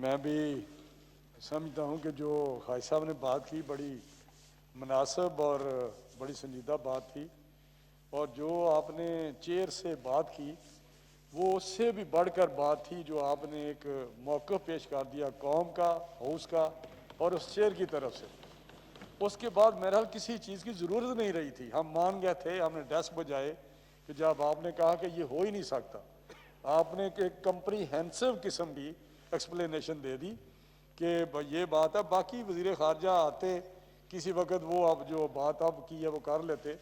میں بھی سمجھتا ہوں کہ جو خواجہ صاحب نے بات کی بڑی مناسب اور بڑی سنجیدہ بات تھی، اور جو آپ نے چیئر سے بات کی وہ اس سے بھی بڑھ کر بات تھی جو آپ نے ایک موقف پیش کر دیا قوم کا، ہاؤس کا اور اس چیئر کی طرف سے۔ اس کے بعد میرا کسی چیز کی ضرورت نہیں رہی تھی، ہم مان گئے تھے، ہم نے ڈیسک بجائے کہ جب آپ نے کہا کہ یہ ہو ہی نہیں سکتا، آپ نے ایک کمپریہنسو قسم کی ایکسپلینیشن دے دی کہ یہ بات ہے۔ باقی وزیر خارجہ آتے کسی وقت، وہ اب جو بات اب کی ہے وہ کر لیتے،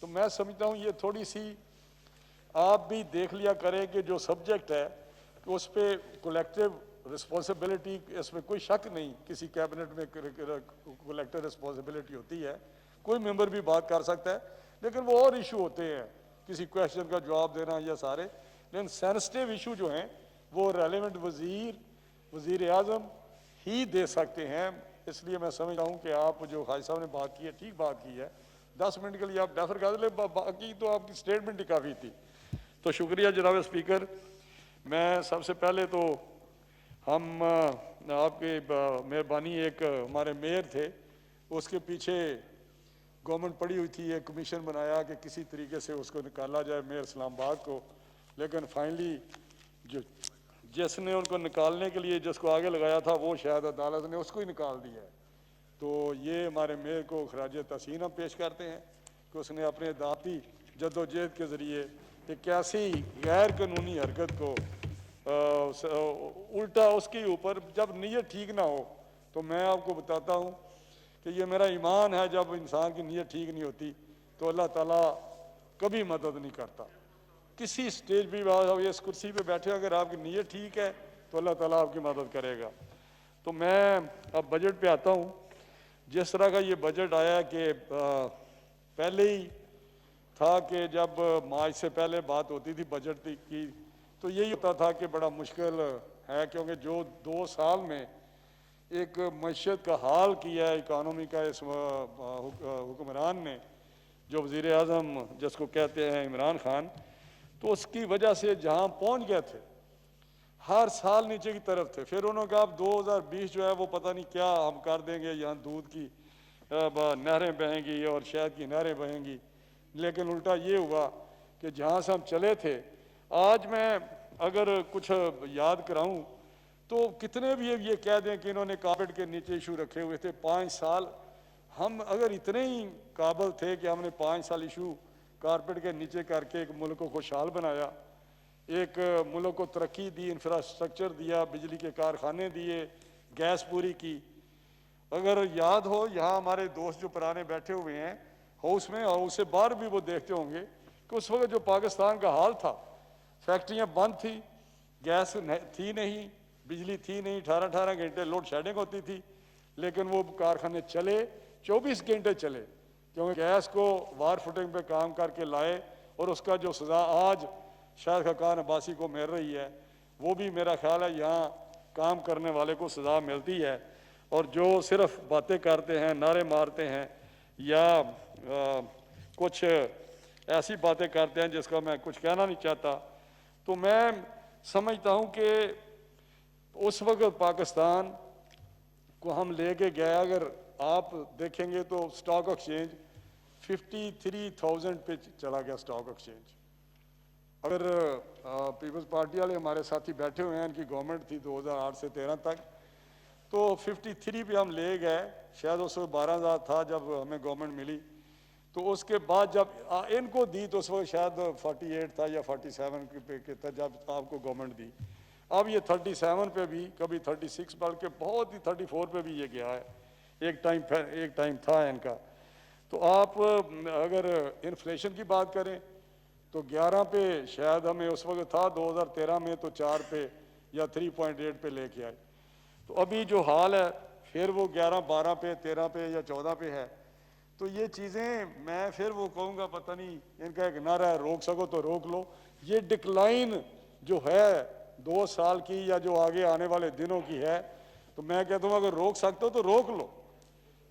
تو میں سمجھتا ہوں یہ تھوڑی سی آپ بھی دیکھ لیا کریں کہ جو سبجیکٹ ہے کہ اس پہ کولیکٹیو رسپانسبلٹی، اس میں کوئی شک نہیں، کسی کیبنٹ میں کولیکٹیو رسپانسبلٹی ہوتی ہے، کوئی ممبر بھی بات کر سکتا ہے، لیکن وہ اور ایشو ہوتے ہیں، کسی کویشچن کا جواب دینا یا سارے، لیکن سینسٹیو ایشو جو ہیں وہ ریلیونٹ وزیر اعظم ہی دے سکتے ہیں۔ اس لیے میں سمجھتا ہوں کہ آپ جو خواجہ صاحب نے بات کی ہے ٹھیک بات کی ہے، 10 منٹ کے لیے آپ ڈیفر کر لیں، باقی تو آپ کی سٹیٹمنٹ ہی کافی تھی۔ تو شکریہ جناب اسپیکر۔ میں سب سے پہلے تو ہم آپ کی مہربانی، ایک ہمارے میئر تھے، اس کے پیچھے گورنمنٹ پڑی ہوئی تھی، ایک کمیشن بنایا کہ کسی طریقے سے اس کو نکالا جائے میئر اسلام آباد کو، لیکن فائنلی جس نے ان کو نکالنے کے لیے جس کو آگے لگایا تھا وہ شاید عدالت نے اس کو ہی نکال دیا ہے۔ تو یہ ہمارے میئر کو خراج تحسین ہم پیش کرتے ہیں کہ اس نے اپنے ذاتی جدوجہد کے ذریعے ایک ایسی غیر قانونی حرکت کو الٹا اس کے اوپر، جب نیت ٹھیک نہ ہو تو میں آپ کو بتاتا ہوں کہ یہ میرا ایمان ہے، جب انسان کی نیت ٹھیک نہیں ہوتی تو اللہ تعالیٰ کبھی مدد نہیں کرتا۔ کسی سٹیج پہ اس کرسی پہ بیٹھے، اگر آپ کی نیت ٹھیک ہے تو اللہ تعالیٰ آپ کی مدد کرے گا۔ تو میں اب بجٹ پہ آتا ہوں۔ جس طرح کا یہ بجٹ آیا کہ پہلے ہی تھا کہ جب مارچ سے پہلے بات ہوتی تھی بجٹ کی تو یہی ہوتا تھا کہ بڑا مشکل ہے، کیونکہ جو 2 سال میں ایک معیشت کا حال کیا ہے اکانومی کا اس حکمران نے، جو وزیر اعظم جس کو کہتے ہیں عمران خان، تو اس کی وجہ سے جہاں پہنچ گئے تھے ہر سال نیچے کی طرف تھے۔ پھر انہوں نے کہا اب 2020 جو ہے وہ پتہ نہیں کیا ہم کر دیں گے، یہاں دودھ کی نہریں بہیں گی اور شہد کی نہریں بہیں گی، لیکن الٹا یہ ہوا کہ جہاں سے ہم چلے تھے، آج میں اگر کچھ یاد کراؤں تو کتنے بھی یہ کہہ دیں کہ انہوں نے کارپیٹ کے نیچے ایشو رکھے ہوئے تھے 5 سال، ہم اگر اتنے ہی قابل تھے کہ ہم نے 5 سال ایشو کارپیٹ کے نیچے کر کے ایک ملک کو خوشحال بنایا، ایک ملک کو ترقی دی، انفراسٹرکچر دیا، بجلی کے کارخانے دیے، گیس پوری کی۔ اگر یاد ہو، یہاں ہمارے دوست جو پرانے بیٹھے ہوئے ہیں ہاؤس میں، اور اس سے باہر بھی وہ دیکھتے ہوں گے کہ اس وقت جو پاکستان کا حال تھا، فیکٹریاں بند تھی، گیس تھی نہیں، بجلی تھی نہیں، 18 گھنٹے لوڈ شیڈنگ ہوتی تھی، لیکن وہ کارخانے چلے، 24 گھنٹے چلے، کیونکہ گیس کو وار فوٹنگ پہ کام کر کے لائے، اور اس کا جو سزا آج شاہد خاقان عباسی کو مل رہی ہے، وہ بھی میرا خیال ہے یہاں کام کرنے والے کو سزا ملتی ہے۔ اور جو صرف باتیں کرتے ہیں، نعرے مارتے ہیں، یا کچھ ایسی باتیں کرتے ہیں جس کا میں کچھ کہنا نہیں چاہتا، تو میں سمجھتا ہوں کہ اس وقت پاکستان کو ہم لے کے گئے، اگر آپ دیکھیں گے تو سٹاک ایکسچینج 53,000 پہ چلا گیا سٹاک ایکسچینج۔ اگر پیپلز پارٹی والے ہمارے ساتھی بیٹھے ہوئے ہیں، ان کی گورنمنٹ تھی 2008 سے 13 تک، تو 53 پہ ہم لے گئے، شاید اس وقت 12,000 تھا جب ہمیں گورنمنٹ ملی، تو اس کے بعد جب ان کو دی تو اس وقت شاید 48 تھا یا 47 پہ تھا جب آپ کو گورنمنٹ دی۔ اب یہ 37 پہ بھی، کبھی 36، بلکہ بہت ہی 34 پہ بھی یہ گیا ہے، ایک ٹائم تھا ان کا۔ تو آپ اگر انفلیشن کی بات کریں تو 11 پہ شاید ہمیں اس وقت تھا، 2013 میں تو 4 پہ یا 3.8 پہ لے کے آئے۔ تو ابھی جو حال ہے پھر وہ 11، 12 پہ، 13 پہ یا 14 پہ ہے۔ تو یہ چیزیں میں پھر وہ کہوں گا، پتہ نہیں ان کا ایک نعرہ ہے روک سکو تو روک لو، یہ ڈکلائن جو ہے 2 سال کی یا جو آگے آنے والے دنوں کی ہے، تو میں کہتا ہوں اگر روک سکتے ہو تو روک لو،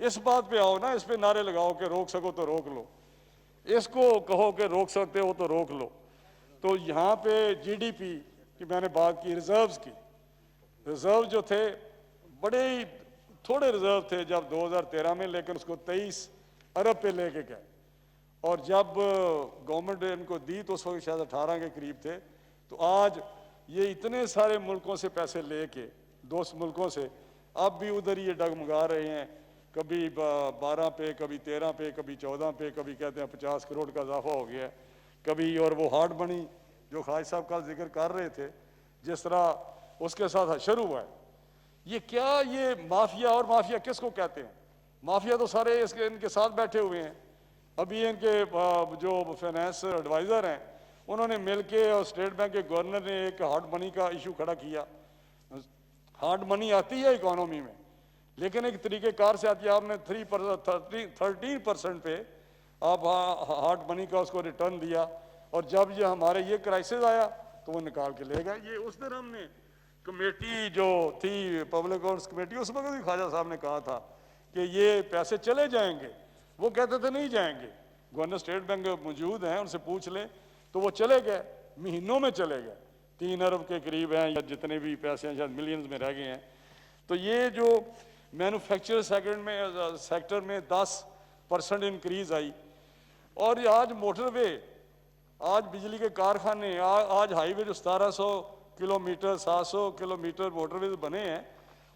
اس بات پہ آؤ نا، اس پہ نعرے لگاؤ کہ روک سکو تو روک لو، اس کو کہو کہ روک سکتے ہو تو روک لو۔ تو یہاں پہ جی ڈی پی کی میں نے بات کی، ریزروز کی، ریزرو جو تھے بڑے ہی تھوڑے ریزرو تھے جب 2013 میں، لیکن اس کو 23 ارب پہ لے کے گئے، اور جب گورنمنٹ نے ان کو دی تو اس وقت شاید 18 کے قریب تھے۔ تو آج یہ اتنے سارے ملکوں سے پیسے لے کے، دوست ملکوں سے، اب بھی ادھر یہ ڈگمگا رہے ہیں، کبھی 12 پہ، کبھی 13 پہ، کبھی 14 پہ، کبھی کہتے ہیں 50 کروڑ کا اضافہ ہو گیا ہے کبھی، اور وہ ہارڈ منی جو خواجہ صاحب کا ذکر کر رہے تھے جس طرح اس کے ساتھ حشر ہوا ہے، یہ کیا، یہ مافیا، اور مافیا کس کو کہتے ہیں؟ مافیا تو سارے ان کے ساتھ بیٹھے ہوئے ہیں۔ ابھی ان کے جو فائنانس ایڈوائزر ہیں انہوں نے مل کے، اور اسٹیٹ بینک کے گورنر نے ایک ہارڈ منی کا ایشو کھڑا کیا۔ ہارڈ منی آتی ہے اکانومی میں، لیکن ایک طریقہ کار سے آتی ہے۔ آپ نے 13% پہ آپ ہارڈ منی کا اس کو ریٹرن دیا، اور جب یہ ہمارے یہ کرائسس آیا تو وہ نکال کے لے گئے۔ یہ اس دن ہم نے کمیٹی جو تھی پبلک اکاؤنٹس کمیٹی، اس وقت بھی خواجہ صاحب نے کہا تھا کہ یہ پیسے چلے جائیں گے، وہ کہتے تھے نہیں جائیں گے۔ گورنر اسٹیٹ بینک موجود ہیں، ان سے پوچھ لیں، تو وہ چلے گئے، مہینوں میں چلے گئے، 3 ارب کے قریب ہیں، یا جتنے بھی پیسے ہیں شاید ملینز میں رہ گئے ہیں۔ تو یہ جو مینوفیکچر سیکٹر میں 10% انکریز آئی، اور یہ آج موٹر وے، آج بجلی کے کارخانے، آج ہائی وے جو 1700 کلومیٹر 700 کلومیٹر موٹر ویز بنے ہیں،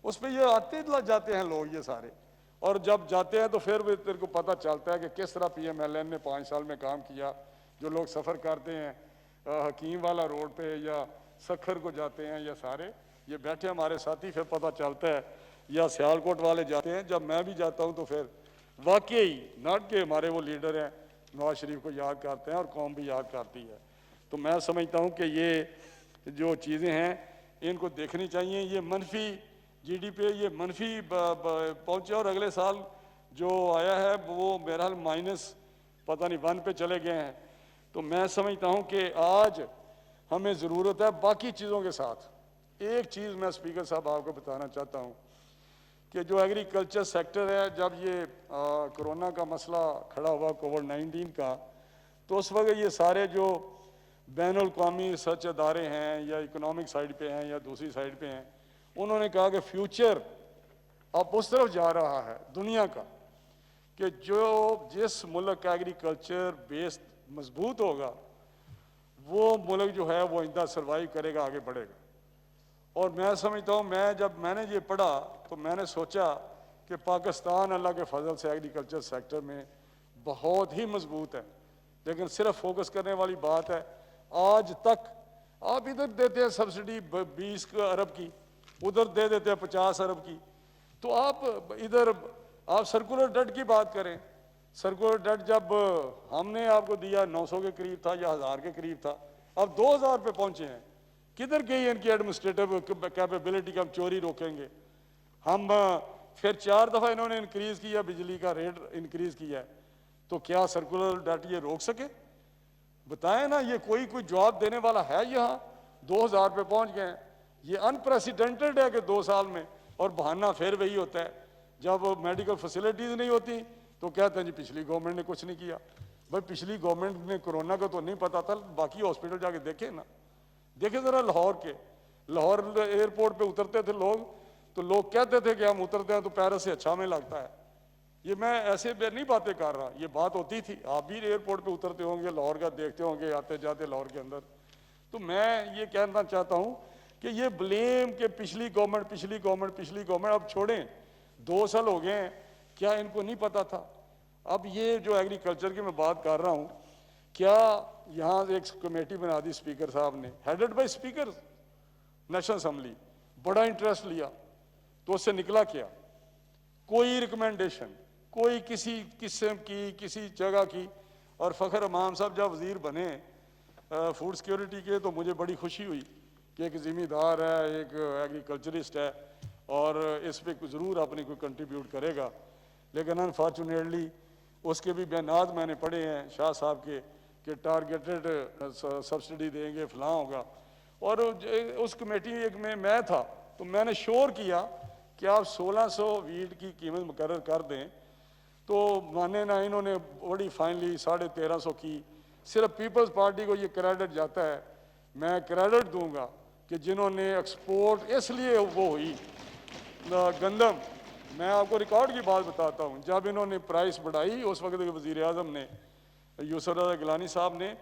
اس پہ یہ آتے جاتے ہیں لوگ یہ سارے، اور جب جاتے ہیں تو پھر تیرے کو پتہ چلتا ہے کہ کس طرح پی ایم ایل این نے 5 سال میں کام کیا۔ جو لوگ سفر کرتے ہیں حکیم والا روڈ پہ یا سکھر کو جاتے ہیں، یا سارے یہ بیٹھے ہمارے ساتھی، پھر پتہ چلتا ہے، یا سیالکوٹ والے جاتے ہیں۔ جب میں بھی جاتا ہوں تو پھر واقعی ناٹ کہ ہمارے وہ لیڈر ہیں نواز شریف کو یاد کرتے ہیں، اور قوم بھی یاد کرتی ہے۔ تو میں سمجھتا ہوں کہ یہ جو چیزیں ہیں ان کو دیکھنی چاہیے۔ یہ منفی جی ڈی پی، یہ منفی پہنچے، اور اگلے سال جو آیا ہے وہ میرا حال مائنس پتہ نہیں 1 پہ چلے گئے ہیں۔ تو میں سمجھتا ہوں کہ آج ہمیں ضرورت ہے باقی چیزوں کے ساتھ۔ ایک چیز میں اسپیکر صاحب آپ کو بتانا چاہتا ہوں کہ جو ایگریکلچر سیکٹر ہے، جب یہ کرونا کا مسئلہ کھڑا ہوا کووڈ-19 کا، تو اس وقت یہ سارے جو بین الاقوامی ریسرچ ادارے ہیں، یا اکنامک سائڈ پہ ہیں یا دوسری سائڈ پہ ہیں، انہوں نے کہا کہ فیوچر اب اس طرف جا رہا ہے دنیا کا کہ جس ملک کا ایگریکلچر بیس مضبوط ہوگا، وہ ملک جو ہے وہ آئندہ سروائیو کرے گا، آگے بڑھے گا۔ اور میں سمجھتا ہوں، جب میں نے یہ پڑھا تو میں نے سوچا کہ پاکستان اللہ کے فضل سے ایگریکلچر سیکٹر میں بہت ہی مضبوط ہے، لیکن صرف فوکس کرنے والی بات ہے۔ آج تک آپ ادھر دیتے ہیں سبسڈی 20 ارب کی، ادھر دے دیتے ہیں 50 ارب کی، تو آپ ادھر آپ سرکولر ڈیٹ کی بات کریں۔ سرکولر ڈیٹ جب ہم نے آپ کو دیا 900 کے قریب تھا یا 1000 کے قریب تھا، اب 2000 پہ پہنچے ہیں۔ کدھر گئی ان کی ایڈمنسٹریٹو کیپیبلٹی کہ ہم چوری روکیں گے؟ ہم پھر 4 دفعہ انہوں نے انکریز کیا، بجلی کا ریٹ انکریز کیا ہے، تو کیا سرکولر ڈیٹ یہ روک سکے؟ بتائیں نا، یہ کوئی جواب دینے والا ہے یہاں؟ 2000 پہ پہنچ گئے ہیں، یہ انپریسیڈنٹڈ ہے کہ 2 سال میں، اور بہانہ پھر وہی ہوتا ہے۔ جب میڈیکل فیسلٹیز نہیں ہوتی تو کہتے ہیں جی پچھلی گورنمنٹ نے کچھ نہیں کیا۔ بھائی پچھلی گورنمنٹ نے کرونا کا تو نہیں پتا تھا، باقی ہاسپٹل جا کے دیکھیں نا، دیکھیں ذرا لاہور ایئرپورٹ پہ اترتے تھے لوگ، تو لوگ کہتے تھے کہ ہم اترتے ہیں تو پیرس سے اچھا ہمیں لگتا ہے۔ یہ میں ایسے نہیں باتیں کر رہا، یہ بات ہوتی تھی۔ آپ بھی ایئرپورٹ پہ اترتے ہوں گے، لاہور کا دیکھتے ہوں گے آتے جاتے لاہور کے اندر۔ تو میں یہ کہنا چاہتا ہوں کہ یہ بلیم کہ پچھلی گورنمنٹ اب چھوڑیں، 2 سال ہو گئے ہیں، کیا ان کو نہیں پتا تھا؟ اب یہ جو ایگریکلچر کی میں بات کر رہا ہوں، کیا یہاں ایک کمیٹی بنا دی اسپیکر صاحب نے، headed by speaker national assembly, بڑا انٹرسٹ لیا، تو اس سے نکلا کیا؟ کوئی ریکمنڈیشن، کوئی کسی قسم کی کسی جگہ کی۔ اور فخر امام صاحب جب وزیر بنے فوڈ سیکیورٹی کے، تو مجھے بڑی خوشی ہوئی کہ ایک ذمہ دار ہے، ایک ایگریکلچرسٹ ہے، اور اس پہ ضرور اپنی کوئی کنٹریبیوٹ کرے گا۔ لیکن انفارچونیٹلی اس کے بھی بیانات میں نے پڑھے ہیں شاہ صاحب کے کہ ٹارگیٹڈ سبسڈی دیں گے، فلاں ہوگا۔ اور اس کمیٹی ایک میں تھا، تو میں نے شور کیا کہ آپ 1600 ویٹ کی قیمت مقرر کر دیں، تو مانے نہ، انہوں نے بڑی فائنلی 1350 کی۔ صرف پیپلز پارٹی کو یہ کریڈٹ جاتا ہے، میں کریڈٹ دوں گا کہ جنہوں نے ایکسپورٹ اس لیے وہ ہوئی گندم، میں آپ کو ریکارڈ کی بات بتاتا ہوں، جب انہوں نے پرائس بڑھائی اس وقت کے وزیر اعظم نے یوسف رضا گیلانی صاحب نے،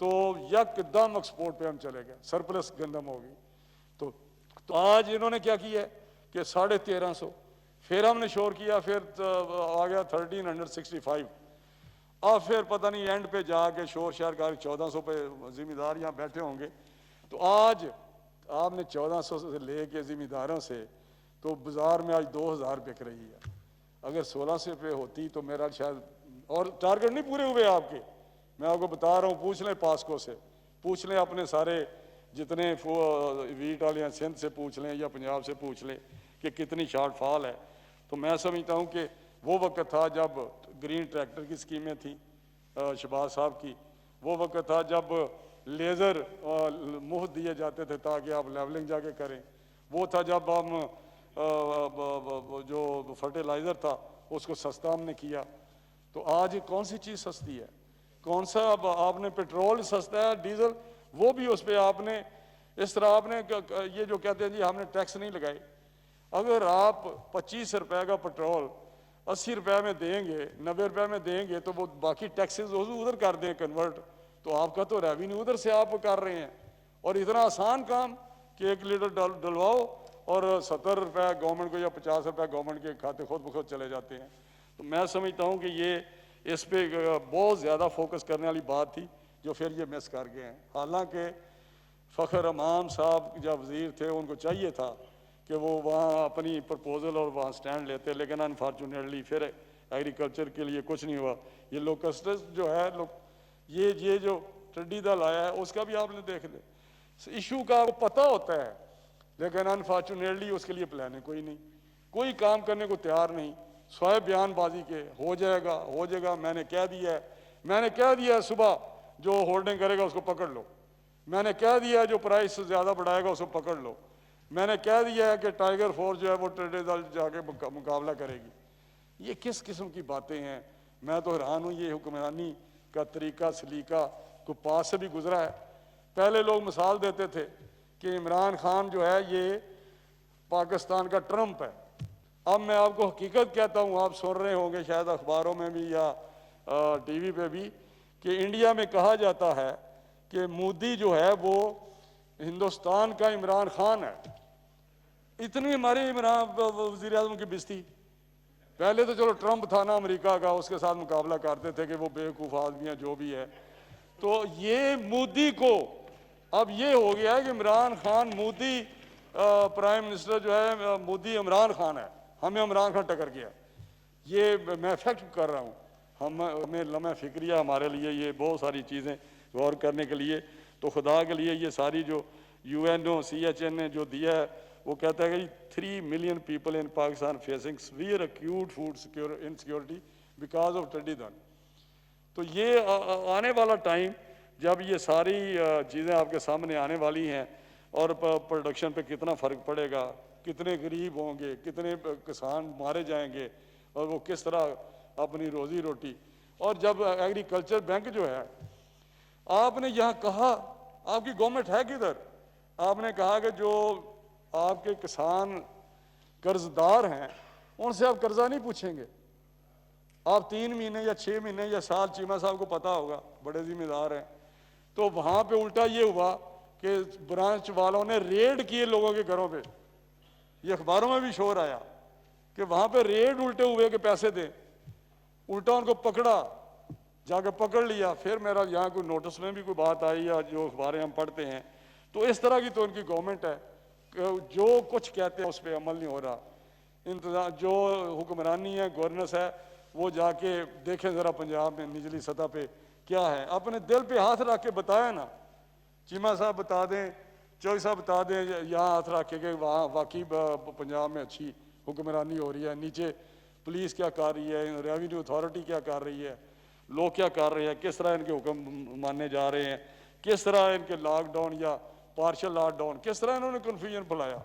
تو یک دم ایکسپورٹ پہ ہم چلے گئے، سرپلس گندم ہوگی۔ تو آج انہوں نے کیا کیا ہے کہ 1350، پھر ہم نے شور کیا، پھر آ گیا 1365، اب پھر پتہ نہیں اینڈ پہ جا کے شور شہر کا 1400 پہ ذمہ دار یہاں بیٹھے ہوں گے۔ تو آج آپ نے 1400 سے لے کے ذمہ داروں سے تو بازار میں آج 2000 بک رہی ہے، اگر 1600 پہ ہوتی تو میرا شاید، اور ٹارگٹ نہیں پورے ہوئے آپ کے، میں آپ کو بتا رہا ہوں، پوچھ لیں پاسکو سے، پوچھ لیں اپنے سارے جتنے ویٹ والے ہیں، سندھ سے پوچھ لیں یا پنجاب سے پوچھ لیں کہ کتنی شارٹ فال ہے۔ تو میں سمجھتا ہوں کہ وہ وقت تھا جب گرین ٹریکٹر کی اسکیمیں تھیں شہباز صاحب کی، وہ وقت تھا جب لیزر مفت دیے جاتے تھے تاکہ آپ لیولنگ جا کے کریں، وہ تھا جب ہم جو فرٹیلائزر تھا اس کو سستا ہم نے کیا۔ تو آج کون سی چیز سستی ہے؟ کون سا آپ نے پیٹرول سستا ہے، ڈیزل وہ بھی اس پہ آپ نے اس طرح آپ نے یہ جو کہتے ہیں جی ہم نے ٹیکس نہیں لگائے، اگر آپ 25 روپے کا پیٹرول 80 روپے میں دیں گے، 90 روپے میں دیں گے، تو وہ باقی ٹیکسز ادھر کر دیں کنورٹ، تو آپ کا تو ریونیو ادھر سے آپ کر رہے ہیں۔ اور اتنا آسان کام کہ 1 لیٹر ڈلواؤ اور 70 روپے گورنمنٹ کو یا 50 روپے گورنمنٹ کے کھاتے خود بخود چلے جاتے ہیں۔ تو میں سمجھتا ہوں کہ یہ اس پہ بہت زیادہ فوکس کرنے والی بات تھی جو پھر یہ مس کر گئے ہیں۔ حالانکہ فخر امام صاحب جب وزیر تھے ان کو چاہیے تھا کہ وہ وہاں اپنی پرپوزل اور وہاں سٹینڈ لیتے، لیکن انفارچونیٹلی پھر ایگریکلچر کے لیے کچھ نہیں ہوا۔ یہ لوکسٹس جو ہے یہ جو ٹڈی دل آیا ہے اس کا بھی آپ نے دیکھ لیں، ایشو کا پتہ ہوتا ہے لیکن انفارچونیٹلی اس کے لیے پلانیں کوئی نہیں، کوئی کام کرنے کو تیار نہیں، سوائے بیان بازی کے ہو جائے گا، میں نے کہہ دیا ہے صبح جو ہولڈنگ کرے گا اس کو پکڑ لو، میں نے کہہ دیا ہے جو پرائس زیادہ بڑھائے گا اس کو پکڑ لو، میں نے کہہ دیا ہے کہ ٹائیگر فورس جو ہے وہ ٹڈی دل جا کے مقابلہ کرے گی۔ یہ کس قسم کی باتیں ہیں؟ میں تو حیران ہوں، یہ حکمرانی کا طریقہ سلیقہ کو پاس سے بھی گزرا ہے۔ پہلے لوگ مثال دیتے تھے کہ عمران خان جو ہے یہ پاکستان کا ٹرمپ ہے، اب میں آپ کو حقیقت کہتا ہوں، آپ سن رہے ہوں گے شاید اخباروں میں بھی یا ٹی وی پہ بھی، کہ انڈیا میں کہا جاتا ہے کہ مودی جو ہے وہ ہندوستان کا عمران خان ہے۔ اتنی ہماری وزیر اعظم کی بستی، پہلے تو چلو ٹرمپ تھا نا امریکہ کا، اس کے ساتھ مقابلہ کرتے تھے کہ وہ بیوقوف آدمی ہیں جو بھی ہے، تو یہ مودی کو اب یہ ہو گیا ہے کہ عمران خان مودی پرائم منسٹر جو ہے مودی عمران خان ہے، ہمیں عمران خان ٹکر گیا۔ یہ میں فیکٹ کر رہا ہوں، ہمیں لمحہ فکریہ ہمارے لیے یہ بہت ساری چیزیں غور کرنے کے لیے۔ تو خدا کے لیے یہ ساری جو UNO CHN نے جو دیا ہے وہ کہتا ہے کہ 3 million people in Pakistan facing severe acute food insecurity because of ٹڈی دل۔ تو یہ آنے والا ٹائم جب یہ ساری چیزیں آپ کے سامنے آنے والی ہیں اور پروڈکشن پہ کتنا فرق پڑے گا، کتنے غریب ہوں گے، کتنے کسان مارے جائیں گے اور وہ کس طرح اپنی روزی روٹی، اور جب ایگریکلچر بینک جو ہے آپ نے یہاں کہا، آپ کی گورنمنٹ ہے کدھر؟ آپ نے کہا کہ جو آپ کے کسان قرض دار ہیں ان سے آپ قرضہ نہیں پوچھیں گے، آپ 3 مہینے یا 6 مہینے یا سال، چیمہ صاحب کو پتا ہوگا، بڑے ذمہ دار ہیں۔ تو وہاں پہ الٹا یہ ہوا کہ برانچ والوں نے ریڈ کیے لوگوں کے گھروں پہ، یہ اخباروں میں بھی شور آیا کہ وہاں پہ ریڈ الٹے ہوئے کہ پیسے دیں، الٹا ان کو پکڑا، جا کے پکڑ لیا۔ پھر میرا یہاں کوئی نوٹس میں بھی کوئی بات آئی یا جو اخباریں ہم پڑھتے ہیں، تو اس طرح کی تو ان کی گورنمنٹ ہے کہ جو کچھ کہتے ہیں اس پہ عمل نہیں ہو رہا۔ انتظام جو حکمرانی ہے، گورننس ہے، وہ جا کے دیکھیں ذرا پنجاب میں نچلی سطح پہ کیا ہے، اپنے دل پہ ہاتھ رکھ کے بتایا نا، چیمہ صاحب بتا دیں، چوئی صاحب بتا دیں، یہاں ہاتھ رکھ کے کہ وہاں واقعی پنجاب میں اچھی حکمرانی ہو رہی ہے، نیچے پولیس کیا کر رہی ہے، ریونیو اتھارٹی کیا کر رہی ہے، لوگ کیا کر رہے ہیں، کس طرح ان کے حکم ماننے جا رہے ہیں، کس طرح ان کے لاک ڈاؤن یا پارشل لاک ڈاؤن، کس طرح انہوں نے کنفیوژن پھیلایا۔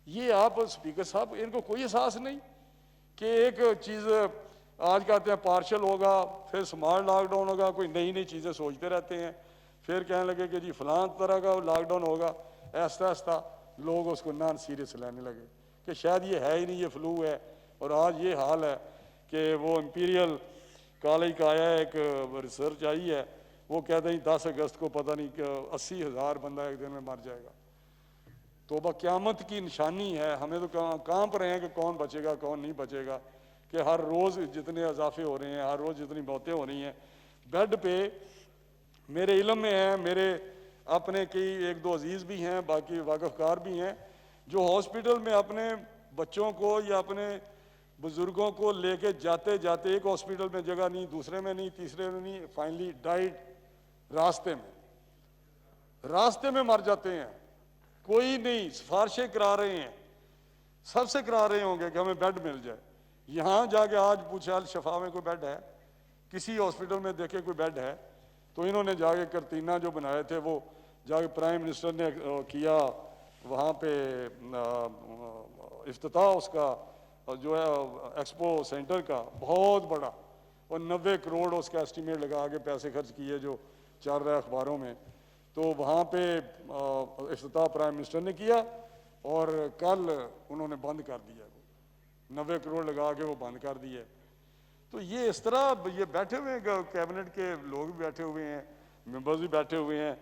یہ آپ اسپیکر صاحب ان کو کوئی احساس نہیں کہ ایک چیز آج کہتے ہیں پارشل ہوگا، پھر سمارٹ لاک ڈاؤن ہوگا، کوئی نئی نئی چیزیں سوچتے رہتے ہیں، پھر کہنے لگے کہ جی فلاں طرح کا لاک ڈاؤن ہوگا۔ آہستہ آہستہ لوگ اس کو نان سیریس لینے لگے کہ شاید یہ ہے ہی نہیں، یہ فلو ہے. اور آج یہ حال ہے کہ وہ امپیریل کالج کا آیا ہے، ایک ریسرچ آئی ہے، وہ کہتے ہیں 10 اگست کو پتہ نہیں کہ 80,000 بندہ ایک دن میں مر جائے گا. توبہ قیامت کی نشانی ہے. ہمیں تو کانپ رہے ہیں کہ کون بچے گا کون نہیں بچے گا، کہ ہر روز جتنے اضافے ہو رہے ہیں، ہر روز جتنی موتیں ہو رہی ہیں. بیڈ پہ میرے علم میں ہیں، میرے اپنے کئی 1-2 عزیز بھی ہیں، باقی واقف کار بھی ہیں، جو ہاسپٹل میں اپنے بچوں کو یا اپنے بزرگوں کو لے کے جاتے جاتے ایک ہاسپٹل میں جگہ نہیں، دوسرے میں نہیں، تیسرے میں نہیں، فائنلی ڈائٹ راستے میں مر جاتے ہیں. کوئی نہیں، سفارشیں کرا رہے ہیں، سب سے کرا رہے ہوں گے کہ ہمیں بیڈ مل جائے. یہاں جا کے آج پوچھا الشفا میں کوئی بیڈ ہے، کسی ہاسپٹل میں دیکھے کوئی بیڈ ہے، تو انہوں نے جا کے کرتینہ جو بنائے تھے وہ جا کے پرائم منسٹر نے کیا وہاں پہ افتتاح اس کا جو ہے ایکسپو سینٹر کا بہت بڑا، اور 90 کروڑ اس کا ایسٹیمیٹ لگا کے پیسے خرچ کیے جو چل رہا ہے اخباروں میں. تو وہاں پہ افتتاح پرائم منسٹر نے کیا اور کل انہوں نے بند کر دیا، 90 کروڑ لگا کے وہ بند کر دیے. تو یہ اس طرح یہ بیٹھے ہوئے ہیں، کیبنٹ کے لوگ بھی بیٹھے ہوئے ہیں، ممبرز بھی بیٹھے ہوئے ہیں،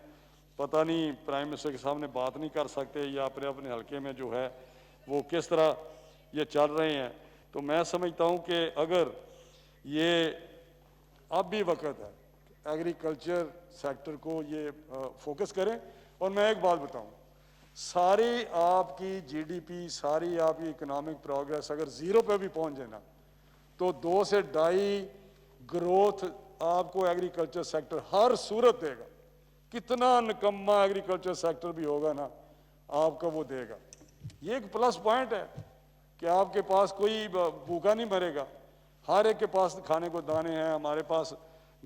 پتہ نہیں پرائم منسٹر کے سامنے بات نہیں کر سکتے یا اپنے اپنے حلقے میں جو ہے وہ کس طرح یہ چل رہے ہیں. تو میں سمجھتا ہوں کہ اگر یہ اب بھی وقت ہے ایگریکلچر سیکٹر کو یہ فوکس کریں. اور میں ایک بات بتاؤں، ساری آپ کی جی ڈی پی، ساری آپ کی اکنامک پروگریس اگر 0 پہ بھی پہنچ جائے نا تو 2 سے 2.5 گروتھ آپ کو ایگریکلچر سیکٹر ہر صورت دے گا. کتنا نکمہ ایگریکلچر سیکٹر بھی ہوگا نا آپ کا وہ دے گا. یہ ایک پلس پوائنٹ ہے کہ آپ کے پاس کوئی بھوکا نہیں مرے گا، ہر ایک کے پاس کھانے کو دانے ہیں. ہمارے پاس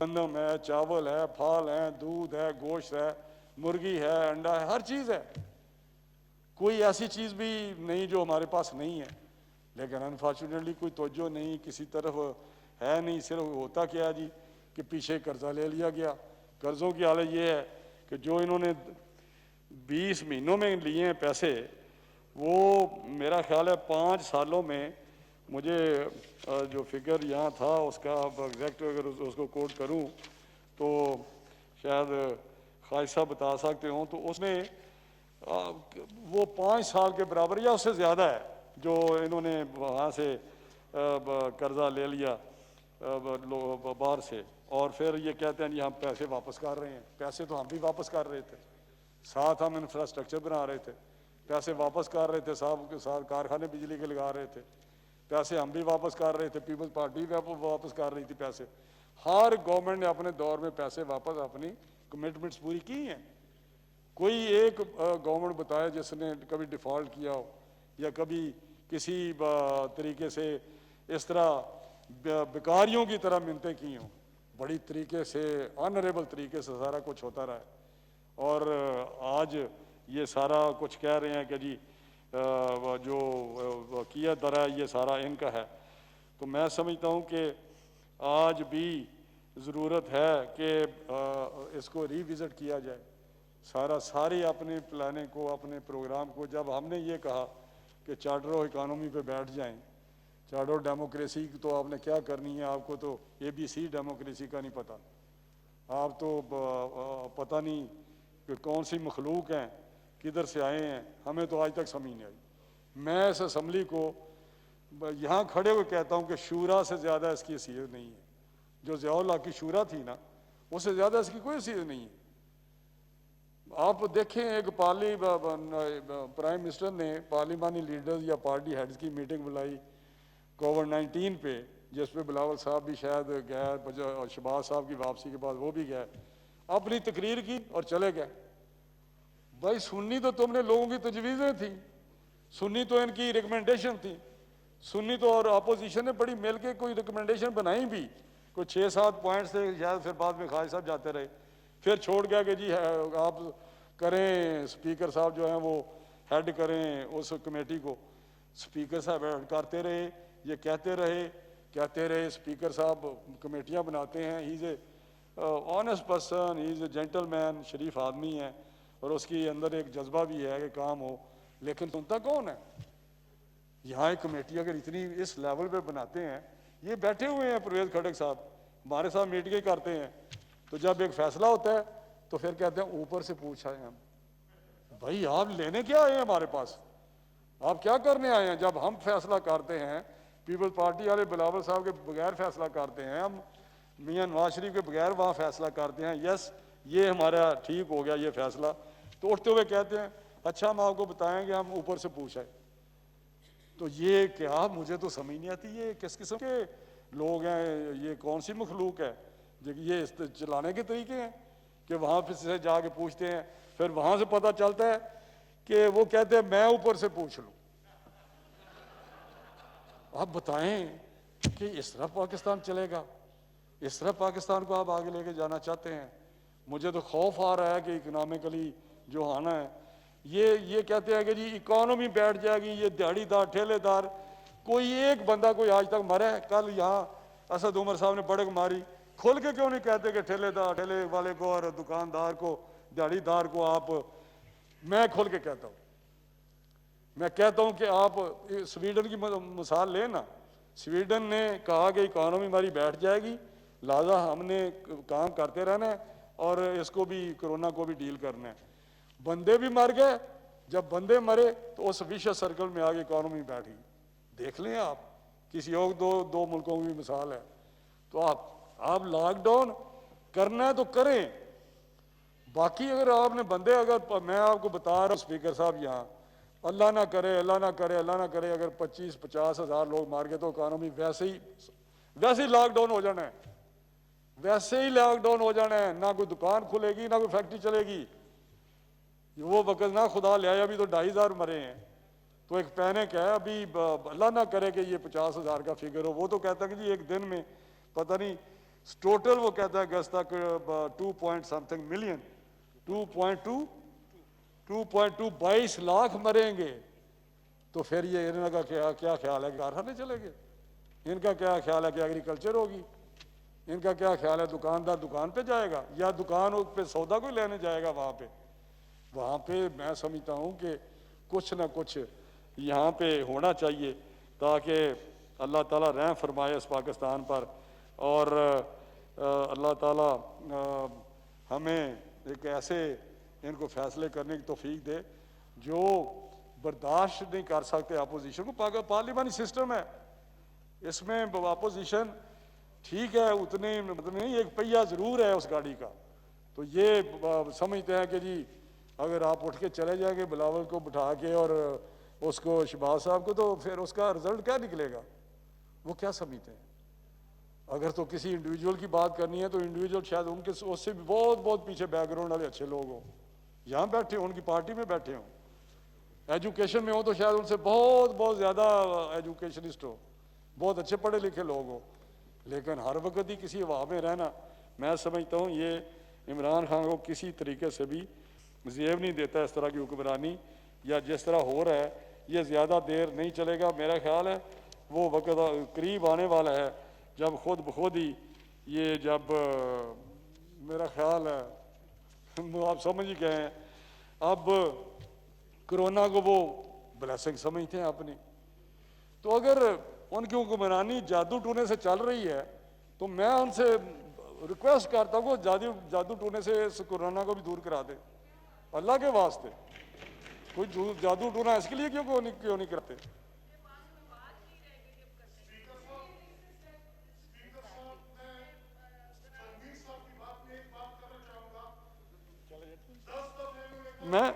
گندم ہے، چاول ہے، پھل ہے، دودھ ہے، گوشت ہے، مرغی ہے، انڈا ہے، ہر چیز ہے. کوئی ایسی چیز بھی نہیں جو ہمارے پاس نہیں ہے. لیکن انفارچونیٹلی کوئی توجہ نہیں کسی طرف ہے نہیں. صرف ہوتا کیا جی کہ پیچھے قرضہ لے لیا گیا. قرضوں کی حالت یہ ہے کہ جو انہوں نے 20 مہینوں میں لیے ہیں پیسے، وہ میرا خیال ہے 5 سالوں میں، مجھے جو فگر یہاں تھا اس کا ایگزیکٹ اگر اس کو کوٹ کروں تو شاید خواجہ صاحب بتا سکتے ہوں، تو اس میں وہ 5 سال کے برابر یا اس سے زیادہ ہے جو انہوں نے وہاں سے قرضہ لے لیا باہر سے. اور پھر یہ کہتے ہیں جی ہم پیسے واپس کر رہے ہیں. پیسے تو ہم بھی واپس کر رہے تھے، ساتھ ہم انفراسٹرکچر بنا رہے تھے، پیسے واپس کر رہے تھے، صاحب کے ساتھ کارخانے بجلی کے لگا رہے تھے، پیسے ہم بھی واپس کر رہے تھے، پیپلز پارٹی بھی واپس کر رہی تھی پیسے. ہر گورنمنٹ نے اپنے دور میں پیسے واپس اپنی کمٹمنٹس پوری کی ہیں. کوئی ایک گورنمنٹ بتائے جس نے کبھی ڈیفالٹ کیا ہو یا کبھی کسی طریقے سے اس طرح بیکاریوں کی طرح منتیں کی ہوں. بڑی طریقے سے آنریبل طریقے سے سارا کچھ ہوتا رہا ہے. اور آج یہ سارا کچھ کہہ رہے ہیں کہ جی جو کیا درا ہے یہ سارا ان کا ہے. تو میں سمجھتا ہوں کہ آج بھی ضرورت ہے کہ اس کو ری وزٹ کیا جائے. ساری اپنے پلاننگ کو، اپنے پروگرام کو، جب ہم نے یہ کہا کہ چارٹر آف اکانومی پہ بیٹھ جائیں، چارٹر آف ڈیموکریسی تو آپ نے کیا کرنی ہے، آپ کو تو ABC ڈیموکریسی کا نہیں پتہ، آپ تو پتہ نہیں کہ کون سی مخلوق ہیں، کدھر سے آئے ہیں، ہمیں تو آج تک سمجھ نہیں آئی. میں اس اسمبلی کو یہاں کھڑے ہوئے کہتا ہوں کہ شورا سے زیادہ اس کی حیثیت نہیں ہے. جو ضیاء الحق کی شورا تھی نا، اس سے زیادہ اس کی کوئی حیثیت نہیں ہے. آپ دیکھیں ایک پرائم منسٹر نے پارلیمانی لیڈرز یا پارٹی ہیڈز کی میٹنگ بلائی کووڈ-19 پہ، جس پہ بلاول صاحب بھی شاید گئے اور شہباز صاحب کی واپسی کے بعد وہ بھی گئے، اپنی تقریر کی اور چلے گئے. بھائی سننی تو تم نے لوگوں کی تجویزیں تھیں، سننی تو ان کی ریکمنڈیشن تھی، سننی تو اور اپوزیشن نے بڑی مل کے کوئی ریکمنڈیشن بنائی بھی، کوئی 6-7 پوائنٹس تھے شاید. پھر بعد میں خواجہ صاحب جاتے رہے، پھر چھوڑ گیا کہ جی آپ کریں، اسپیکر صاحب جو ہیں وہ ہیڈ کریں اس کمیٹی کو. اسپیکر صاحب ہیڈ کرتے رہے، یہ کہتے رہے. اسپیکر صاحب کمیٹیاں بناتے ہیں. ہی از اے آنیسٹ پرسن، ہی از اے جینٹل مین، شریف آدمی ہے. اور اس کی اندر ایک جذبہ بھی ہے کہ کام ہو، لیکن سنتا کون ہے؟ یہاں ایک کمیٹی اگر اتنی اس لیول پہ بناتے ہیں، یہ بیٹھے ہوئے ہیں پرویز کھٹک صاحب ہمارے ساتھ میٹنگیں کرتے ہیں، تو جب ایک فیصلہ ہوتا ہے تو پھر کہتے ہیں اوپر سے پوچھ آئے ہم۔ بھائی آپ لینے کیا آئے ہیں ہمارے پاس؟ آپ کیا کرنے آئے ہیں؟ جب ہم فیصلہ کرتے ہیں، پیپل پارٹی والے بلاول صاحب کے بغیر فیصلہ کرتے ہیں، ہم میاں نواز شریف کے بغیر وہاں فیصلہ کرتے ہیں، یس یہ ہمارا ٹھیک ہو گیا یہ فیصلہ، تو اٹھتے ہوئے کہتے ہیں اچھا ہم آپ کو بتائیں گے، ہم اوپر سے پوچھ آئے۔ تو یہ کیا، مجھے تو سمجھ نہیں آتی یہ کس قسم کے لوگ ہیں، یہ کون سی مخلوق ہے؟ یہ چلانے کے طریقے ہیں کہ وہاں پھر سے جا کے پوچھتے ہیں، پھر وہاں سے پتہ چلتا ہے کہ وہ کہتے ہیں میں اوپر سے پوچھ لوں۔ آپ بتائیں کہ اس طرح پاکستان چلے گا؟ اس طرح پاکستان کو آپ آگے لے کے جانا چاہتے ہیں؟ مجھے تو خوف آ رہا ہے کہ اکنامکلی جو آنا ہے، یہ کہتے ہیں کہ جی اکانومی بیٹھ جائے گی، یہ دیہڑی دار ٹھیلے دار، کوئی ایک بندہ کوئی آج تک مرا ہے؟ کل یہاں اسد عمر صاحب نے بڑک ماری، کھول کے کیوں نہیں کہتے کہ ٹھیلے والے کو اور دکاندار کو دیہڑی دار کو آپ، میں کھول کے کہتا ہوں، میں کہتا ہوں کہ آپ سویڈن کی مثال لیں نا، سویڈن نے کہا کہ اکانومی ہماری بیٹھ جائے گی، لہذا ہم نے کام کرتے رہنا ہے اور اس کو بھی کرونا کو بھی ڈیل کرنا ہے۔ بندے بھی مر گئے، جب بندے مرے تو اس ویشس سرکل میں آگے اکانومی بیٹھی۔ دیکھ لیں آپ، کسی اور دو ملکوں کی مثال ہے۔ تو آپ لاک ڈاؤن کرنا ہے تو کریں، باقی اگر آپ نے بندے، اگر میں آپ کو بتا رہا ہوں اسپیکر صاحب یہاں، اللہ نہ کرے اللہ نہ کرے اللہ نہ کرے اگر 25-50 ہزار لوگ مار گئے تو اکانومی ویسے ہی لاک ڈاؤن ہو جانا ہے، ویسے ہی لاک ڈاؤن ہو جانا ہے، نہ کوئی دکان کھلے گی نہ کوئی فیکٹری چلے گی۔ وہ وقت نہ خدا لے آئے، ابھی تو 2,500 مرے ہیں، تو ایک پینک ہے ابھی، اللہ نہ کرے کہ یہ 50,000 کا فگر ہو۔ وہ تو کہتا ہے کہ جی ایک دن میں پتہ نہیں ٹوٹل، وہ کہتا ہے اگست تک 2 ملین 2.22 لاکھ مریں گے، تو پھر یہ ان کا کیا خیال ہے کہ کارخانے چلے گے؟ ان کا کیا خیال ہے کہ ایگریکلچر ہوگی؟ ان کا کیا خیال ہے دکاندار دکان پہ جائے گا یا دکان پہ سودا کوئی لینے جائے گا؟ وہاں پہ میں سمجھتا ہوں کہ کچھ نہ کچھ یہاں پہ ہونا چاہیے تاکہ اللہ تعالیٰ رحم فرمائے اس پاکستان پر، اور اللہ تعالیٰ ہمیں ایک ایسے ان کو فیصلے کرنے کی توفیق دے جو برداشت نہیں کر سکتے اپوزیشن کو۔ پارلیمانی سسٹم ہے، اس میں اپوزیشن ٹھیک ہے اتنے مطلب نہیں، ایک پہیہ ضرور ہے اس گاڑی کا، تو یہ سمجھتے ہیں کہ جی اگر آپ اٹھ کے چلے جائیں گے بلاول کو بٹھا کے اور اس کو شہباز صاحب کو، تو پھر اس کا رزلٹ کیا نکلے گا؟ وہ کیا سمجھتے ہیں؟ اگر تو کسی انڈیویجول کی بات کرنی ہے تو انڈیویجول شاید ان کے اس سے بھی بہت پیچھے بیک گراؤنڈ والے اچھے لوگ ہوں، یہاں بیٹھے ہوں، ان کی پارٹی میں بیٹھے ہوں، ایجوکیشن میں ہوں تو شاید ان سے بہت زیادہ ایجوکیشنسٹ ہو، بہت اچھے پڑھے لکھے لوگ ہوں، لیکن ہر وقت ہی کسی ہوا میں رہنا، میں سمجھتا ہوں یہ عمران خان کو کسی طریقے سے بھی زیب نہیں دیتا اس طرح کی حکمرانی، یا جس طرح ہو رہا ہے یہ زیادہ دیر نہیں چلے گا۔ میرا خیال ہے وہ وقت قریب آنے والا ہے جب خود بخود ہی یہ، جب میرا خیال ہے آپ سمجھ ہی گئے ہیں، اب کرونا کو وہ بلیسنگ سمجھتے ہیں اپنی، تو اگر ان کی حکمرانی جادو ٹونے سے چل رہی ہے تو میں ان سے ریکویسٹ کرتا ہوں کہ جادو ٹونے سے اس کرونا کو بھی دور کرا دے، اللہ کے واسطے، کوئی جادو ٹونا اس کے لیے کیوں نہیں کرتے؟ میں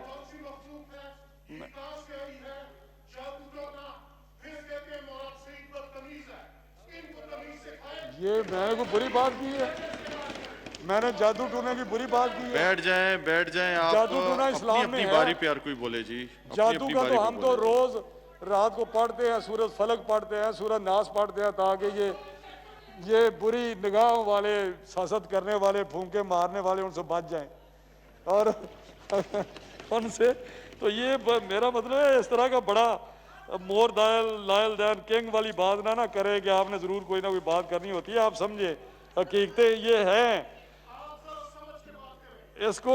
یہ میں نے کوئی بری بات کی ہے؟ میں نے جادو ٹونے کی بری بات کی ہے؟ بیٹھ جائیں آپ، جادو ٹونا اسلام میں اپنی ہے؟ باری پہ ہر کوئی بولے جی، جادو کا تو ہم تو روز رات کو پڑھتے ہیں، سورج فلق پڑھتے ہیں، سورج ناس پڑھتے ہیں، تاکہ یہ بری نگاہوں والے، سیاست کرنے والے، پھونکے مارنے والے ان سے بچ جائیں، اور ان سے تو یہ میرا مطلب ہے اس طرح کا بڑا مور لائل دین کنگ والی بات نہ کرے کہ آپ نے ضرور کوئی نہ کوئی بات کرنی ہوتی ہے۔ آپ سمجھے حقیقتیں یہ ہیں، اس کو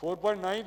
4.9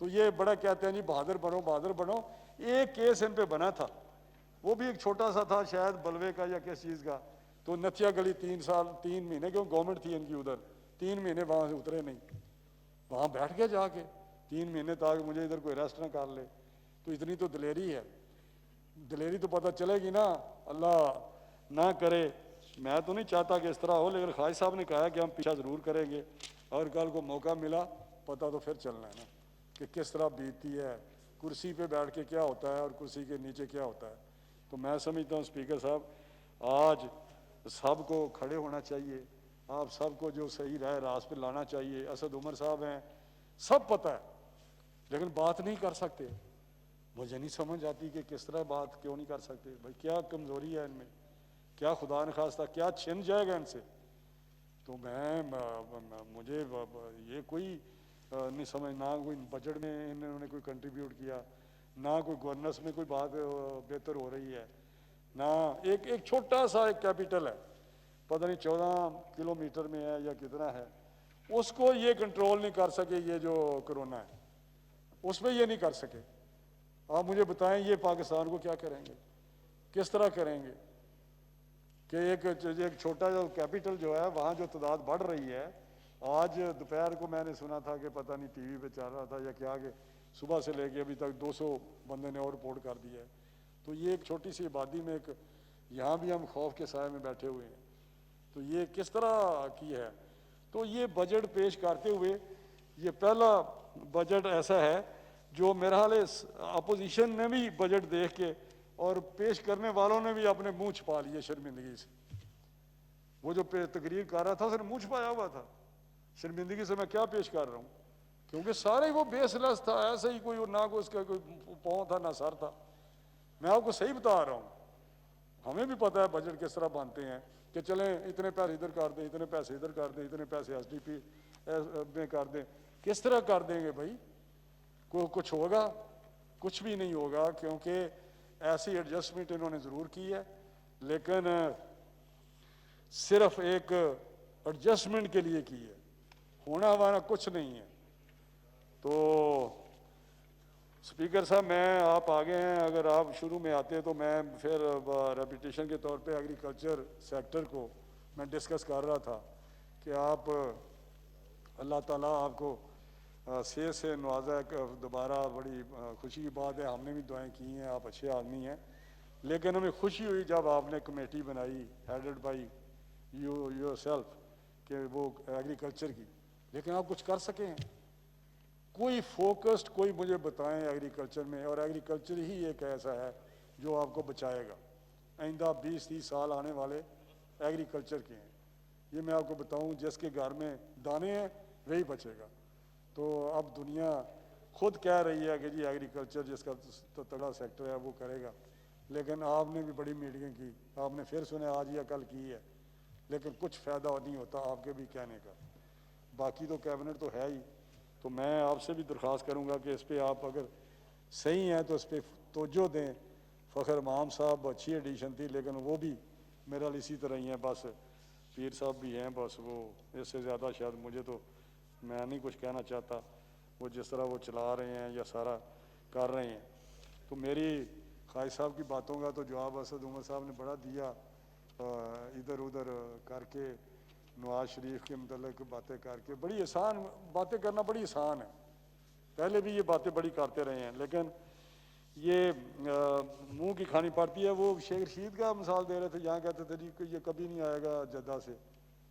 تو یہ بڑا کہتے ہیں جی بہادر بنو بہادر بنو. ایک کیس ان پہ بنا تھا, وہ بھی ایک چھوٹا سا تھا شاید بلوے کا یا کس چیز کا. تو نتھیا گلی 3 مہینے کیوں گورنمنٹ تھی ان کی ادھر, 3 مہینے وہاں سے اترے نہیں, وہاں بیٹھ کے جا کے 3 مہینے تک مجھے ادھر کوئی ریسٹ نہ کر لے. تو اتنی تو دلیری ہے, دلیری تو پتہ چلے گی نا, اللہ نہ کرے. میں تو نہیں چاہتا کہ اس طرح ہو, لیکن خواجہ صاحب نے کہا کہ ہم پیچھا ضرور کریں گے, اور کل کو موقع ملا پتہ تو پھر چلنا ہے نا کہ کس طرح بیتتی ہے, کرسی پہ بیٹھ کے کیا ہوتا ہے اور کرسی کے نیچے کیا ہوتا ہے. تو میں سمجھتا ہوں اسپیکر صاحب آج سب کو کھڑے ہونا چاہیے, آپ سب کو جو صحیح راست پہ لانا چاہیے. اسد عمر صاحب ہیں, سب پتہ ہے, لیکن بات نہیں کر سکتے. مجھے نہیں سمجھ آتی کہ کس طرح بات کیوں نہیں کر سکتے بھائی, کیا کمزوری ہے ان میں, کیا خدا نخواستہ کیا چھن جائے گا ان سے. تو مجھے یہ کوئی نہیں سمجھ, نہ کوئی بجٹ میں انہوں نے کوئی کنٹریبیوٹ کیا, نہ کوئی گورننس میں کوئی بات بہتر ہو رہی ہے, نہ ایک چھوٹا سا ایک کیپٹل ہے, پتہ نہیں 14 کلومیٹر میں ہے یا کتنا ہے, اس کو یہ کنٹرول نہیں کر سکے. یہ جو کرونا ہے اس میں یہ نہیں کر سکے. آپ مجھے بتائیں یہ پاکستان کو کیا کریں گے, کس طرح کریں گے کہ ایک چھوٹا جو کیپٹل جو ہے وہاں جو تعداد بڑھ رہی ہے. آج دوپہر کو میں نے سنا تھا کہ پتہ نہیں ٹی وی پہ چل رہا تھا یا کیا, کہ صبح سے لے کے ابھی تک 200 بندے نے اور رپورٹ کر دیا ہے. تو یہ ایک چھوٹی سی آبادی میں ایک, یہاں بھی ہم خوف کے سائے میں بیٹھے ہوئے ہیں. تو یہ کس طرح کی ہے. تو یہ بجٹ پیش کرتے ہوئے یہ پہلا بجٹ ایسا ہے جو میرا حال ہے اپوزیشن نے بھی بجٹ دیکھ کے اور پیش کرنے والوں نے بھی اپنے منہ چھپا لیے شرمندگی سے. وہ جو تقریر کر رہا تھا اس نے منہ چھپایا ہوا تھا, شرمندگی سے میں کیا پیش کر رہا ہوں, کیونکہ سارے وہ بیس لیس تھا, ایسے ہی کوئی نہ کوئی اس کا کوئی پاؤں تھا نہ سر تھا. میں آپ کو صحیح بتا رہا ہوں, ہمیں بھی پتہ ہے بجٹ کس طرح بنتے ہیں کہ چلیں اتنے پیسے ادھر کر دیں, اتنے پیسے ادھر کر دیں, اتنے پیسے ایس ڈی پی میں کر دیں. کس طرح کر دیں گے بھائی, کچھ ہوگا؟ کچھ بھی نہیں ہوگا, کیونکہ ایسی ایڈجسٹمنٹ انہوں نے ضرور کی ہے, لیکن صرف ایک ایڈجسٹمنٹ کے لیے کی ہے, ہونا ہمارا کچھ نہیں ہے. تو اسپیکر صاحب میں آپ آگے ہیں, اگر آپ شروع میں آتے تو میں پھر ریپیٹیشن کے طور پہ ایگریکلچر سیکٹر کو میں ڈسکس کر رہا تھا کہ آپ اللہ تعالیٰ آپ کو صحت سے نوازا ہے دوبارہ, بڑی خوشی کی بات ہے. ہم نے بھی دعائیں کی ہیں, آپ اچھے آدمی ہیں, لیکن ہمیں خوشی ہوئی جب آپ نے کمیٹی بنائی ہیڈڈ بائی یور سیلف کہ وہ ایگریکلچر کی, لیکن آپ کچھ کر سکیں ہیں کوئی فوکسڈ, کوئی مجھے بتائیں ایگریکلچر میں. اور ایگریکلچر ہی ایک ایسا ہے جو آپ کو بچائے گا. آئندہ 20-30 سال آنے والے ایگریکلچر کے ہیں. یہ میں آپ کو بتاؤں, جس کے گھر میں دانے ہیں وہی بچے گا. تو اب دنیا خود کہہ رہی ہے کہ جی ایگریکلچر جس کا تگڑا سیکٹر ہے وہ کرے گا, لیکن آپ نے بھی بڑی میٹنگیں کی, آپ نے پھر سنے آج یا کل کی ہے, لیکن کچھ فائدہ نہیں ہوتا آپ کے بھی کہنے کا. باقی تو کیبنٹ تو ہے ہی. تو میں آپ سے بھی درخواست کروں گا کہ اس پہ آپ اگر صحیح ہیں تو اس پہ توجہ دیں. فخر امام صاحب اچھی ایڈیشن تھی, لیکن وہ بھی میرا اسی طرح ہی ہیں, بس پیر صاحب بھی ہیں, بس وہ اس سے زیادہ شاید مجھے تو میں نہیں کچھ کہنا چاہتا. وہ جس طرح وہ چلا رہے ہیں یا سارا کر رہے ہیں. تو میری خواجہ صاحب کی باتوں کا تو جواب اسد عمر صاحب نے بڑا دیا, ادھر ادھر کر کے نواز شریف کے متعلق باتیں کر کے. بڑی آسان باتیں کرنا, بڑی آسان ہے, پہلے بھی یہ باتیں بڑی کرتے رہے ہیں, لیکن یہ منہ کی کھانی پڑتی ہے. وہ شیخ رشید کا مثال دے رہے تھے, یہاں کہتے تھے جی کہ یہ کبھی نہیں آئے گا جدہ سے.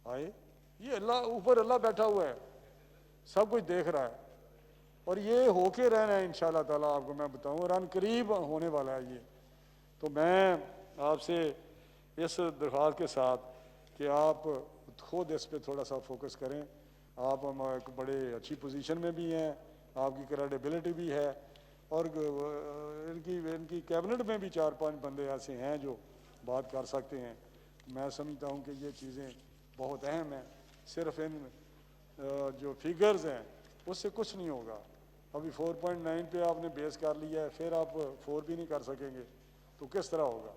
آئے, یہ اللہ اوپر اللہ بیٹھا ہوا ہے, سب کچھ دیکھ رہا ہے, اور یہ ہو کے رہنا ہے انشاءاللہ تعالیٰ. آپ کو میں بتاؤں, اور ان قریب ہونے والا ہے یہ. تو میں آپ سے اس درخواست کے ساتھ کہ آپ خود اس پہ تھوڑا سا فوکس کریں. آپ ایک بڑے اچھی پوزیشن میں بھی ہیں, آپ کی کریڈیبلٹی بھی ہے, اور ان کی کیبنٹ میں بھی 4-5 بندے ایسے ہیں جو بات کر سکتے ہیں. میں سمجھتا ہوں کہ یہ چیزیں بہت اہم ہیں. صرف ان جو فگرز ہیں اس سے کچھ نہیں ہوگا. ابھی 4.9 پہ آپ نے بیس کر لیا ہے, پھر آپ 4 بھی نہیں کر سکیں گے تو کس طرح ہوگا؟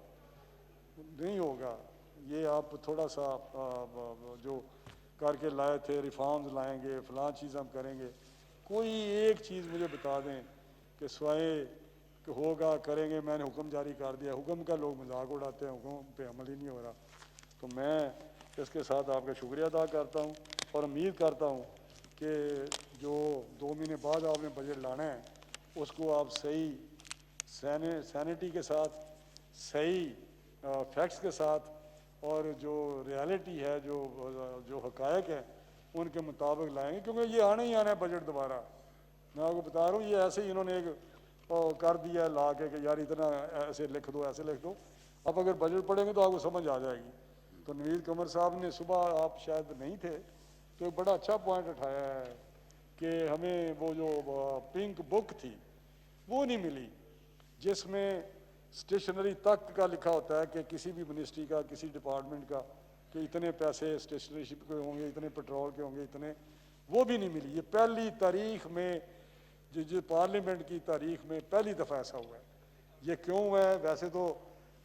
نہیں ہوگا. یہ آپ تھوڑا سا جو کر کے لائے تھے, ریفارمز لائیں گے, فلاں چیز ہم کریں گے, کوئی ایک چیز مجھے بتا دیں کہ سوائے کہ ہوگا کریں گے، میں نے حکم جاری کر دیا، حکم کا لوگ مذاق اڑاتے ہیں، حکم پہ عمل ہی نہیں ہو رہا. تو میں اس کے ساتھ آپ کا شکریہ ادا کرتا ہوں اور امید کرتا ہوں کہ جو 2 مہینے بعد آپ نے بجٹ لانا ہے اس کو آپ صحیح سینٹی کے ساتھ، صحیح فیکٹس کے ساتھ، اور جو ریالٹی ہے، جو حقائق ہیں ان کے مطابق لائیں گے، کیونکہ یہ آنا ہی آنا ہے بجٹ دوبارہ. میں آپ کو بتا رہا ہوں یہ ایسے ہی انہوں نے ایک کر دیا ہے لا کے کہ یار اتنا ایسے لکھ دو، ایسے لکھ دو. اب اگر بجٹ پڑھیں گے تو آپ کو سمجھ آ جائے گی. تو نوید قمر صاحب نے صبح، آپ شاید نہیں تھے، تو ایک بڑا اچھا پوائنٹ اٹھایا ہے کہ ہمیں وہ جو پنک بک تھی وہ نہیں ملی جس میں اسٹیشنری تک کا لکھا ہوتا ہے کہ کسی بھی منسٹری کا، کسی ڈپارٹمنٹ کا، کہ اتنے پیسے اسٹیشنری شپ کے ہوں گے، اتنے پیٹرول کے ہوں گے، اتنے، وہ بھی نہیں ملی. یہ پہلی تاریخ میں، جو پارلیمنٹ کی تاریخ میں پہلی دفعہ ایسا ہوا ہے. یہ کیوں ہوا ہے؟ ویسے تو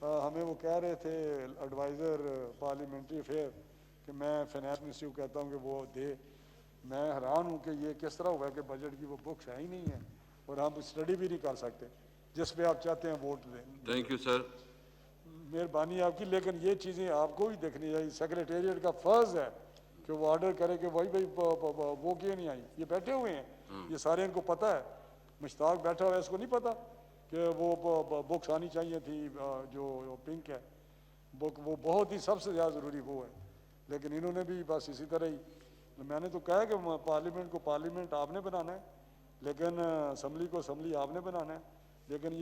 ہمیں وہ کہہ رہے تھے ایڈوائزر پارلیمنٹری افیئر کہ میں فائنانس منسٹری کو کہتا ہوں کہ وہ دے. میں حیران ہوں کہ یہ کس طرح ہوا ہے کہ بجٹ کی وہ بکس ہے ہی نہیں ہے اور ہم اسٹڈی بھی نہیں کر سکتے جس پہ آپ چاہتے ہیں ووٹ دیں. Thank you sir. مہربانی آپ کی، لیکن یہ چیزیں آپ کو بھی دیکھنی چاہیے. سیکریٹریٹ کا فرض ہے کہ وہ آرڈر کرے کہ بھائی وہ کیوں نہیں آئی. یہ بیٹھے ہوئے ہیں، یہ سارے ان کو پتہ ہے. مشتاق بیٹھا ہوا ہے، اس کو نہیں پتہ کہ وہ بکس آنی چاہیے تھی. جو پنک ہے بک، وہ بہت ہی سب سے زیادہ ضروری وہ ہے. لیکن انہوں نے بھی بس اسی طرح ہی، میں نے تو کہا کہ پارلیمنٹ کو پارلیمنٹ آپ نے بنانا ہے، لیکن اسمبلی کو اسمبلی آپ نے بنانا ہے. لیکن